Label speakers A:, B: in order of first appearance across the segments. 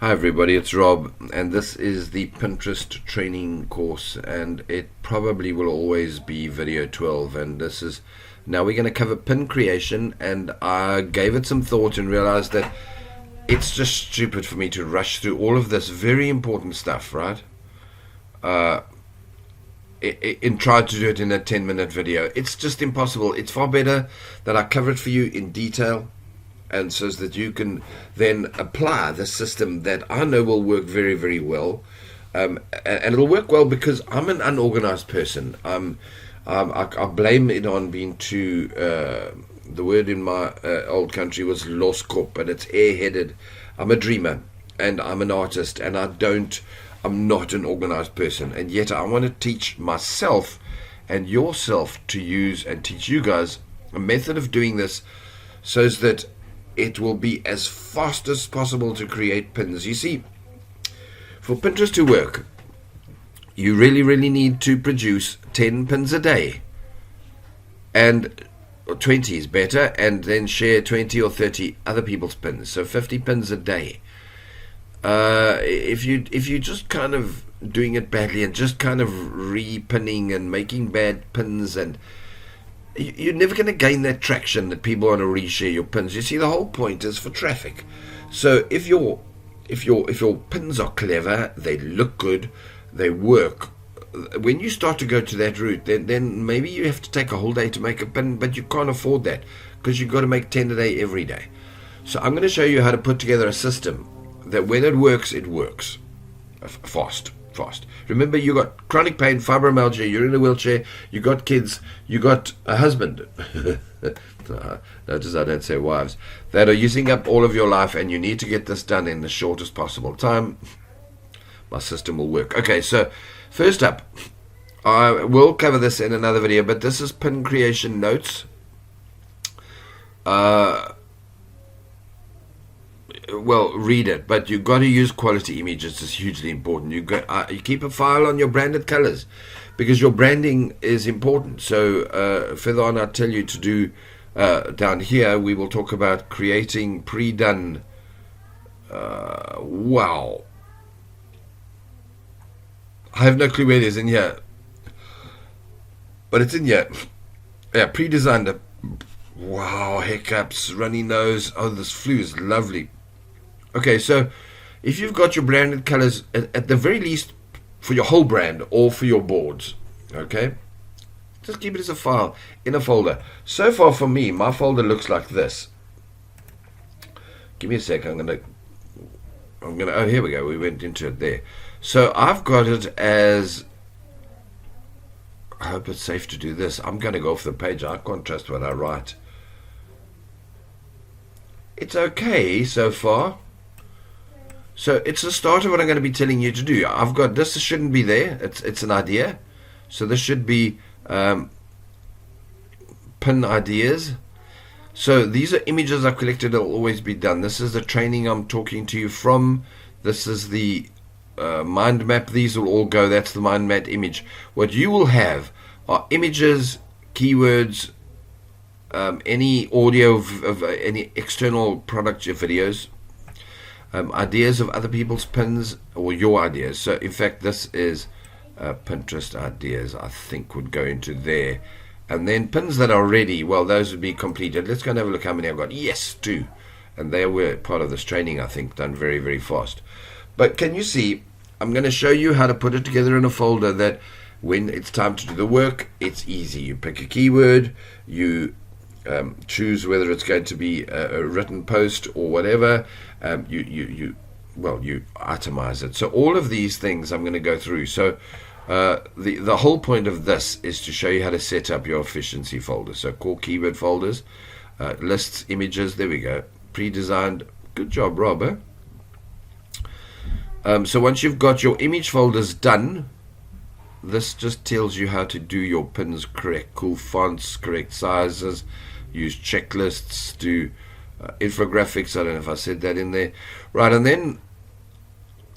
A: Hi everybody, it's Rob, and this is the Pinterest training course, and it probably will always be video 12. And this is now we're going to cover pin creation, and I gave it some thought and realized that it's just stupid for me to rush through all of this very important stuff, right? And try to do it in a 10-minute video. It's just impossible. It's far better that I cover it for you in detail, and so that you can then apply the system that I know will work very, very well. And it'll work well because I'm an unorganized person. I blame it on being too, the word in my old country was lostkop, but it's airheaded. I'm a dreamer, and I'm an artist, and I'm not an organized person. And yet I want to teach myself and yourself to use and teach you guys a method of doing this so that it will be as fast as possible to create pins. You see, for Pinterest to work, you really, really need to produce 10 pins a day. And 20 is better, and then share 20 or 30 other people's pins. So 50 pins a day. If you just kind of doing it badly and just kind of re-pinning and making bad pins, and you're never going to gain that traction that people want to reshare your pins. You see, the whole point is for traffic. So if your pins are clever, they look good, they work, when you start to go to that route, then maybe you have to take a whole day to make a pin, but you can't afford that because you've got to make 10 a day every day. So I'm going to show you how to put together a system that when it works fast. Remember, you got chronic pain, fibromyalgia, you're in a wheelchair, you got kids, you got a husband. Notice I don't say wives, that are using up all of your life, and you need to get this done in the shortest possible time. My system will work. Okay, so first up, I will cover this in another video, but this is pin creation notes. Well, read it, but you've got to use quality images. It's hugely important. You keep a file on your branded colors because your branding is important. So further on, I'll tell you to do down here, we will talk about creating pre-done. Wow, I have no clue where it is in here, but it's in here. Yeah, pre-designed. Wow, hiccups, runny nose. Oh, this flu is lovely. Okay, so if you've got your branded colors, at the very least for your whole brand or for your boards, okay, just keep it as a file in a folder. So far for me, my folder looks like this. Give me a sec. I'm gonna. Oh, here we go. We went into it there. So I've got it as. I hope it's safe to do this. I'm going to go off the page. I can't trust what I write. It's okay so far. So it's the start of what I'm going to be telling you to do. I've got this. Shouldn't be there. It's an idea. So this should be pin ideas. So these are images I've collected. It'll always be done. This is the training I'm talking to you from. This is the mind map. These will all go. That's the mind map image. What you will have are images, keywords, any audio of any external product, your videos, ideas of other people's pins or your ideas. So in fact, this is Pinterest ideas, I think, would go into there. And then pins that are ready, well, those would be completed. Let's go and have a look how many I've got. Yes, 2. And they were part of this training, I think, done very, very fast. But can you see, I'm going to show you how to put it together in a folder that when it's time to do the work, it's easy. You pick a keyword, you choose whether it's going to be a written post or whatever. You itemize it. So all of these things I'm going to go through. So the whole point of this is to show you how to set up your efficiency folder. So core keyword folders, lists, images. There we go. Pre-designed. Good job, Rob. So once you've got your image folders done, this just tells you how to do your pins correct. Cool fonts, correct sizes, use checklists, do infographics. I don't know if I said that in there. Right, and then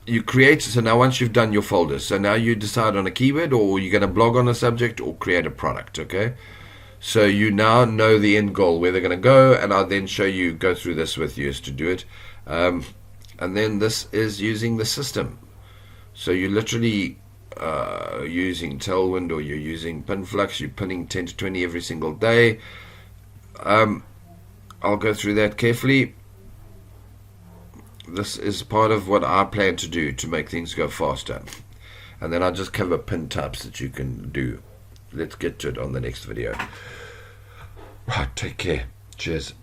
A: you create. So now once you've done your folders, so now you decide on a keyword, or you're going to blog on a subject or create a product, okay? So you now know the end goal, where they're going to go, and I'll then show you, go through this with you as to do it. And then this is using the system. So you're literally using Tailwind, or you're using PinFlux. You're pinning 10 to 20 every single day. I'll go through that carefully. This is part of what I plan to do to make things go faster. And then I'll just cover pin types that you can do. Let's get to it on the next video. Right, take care. Cheers.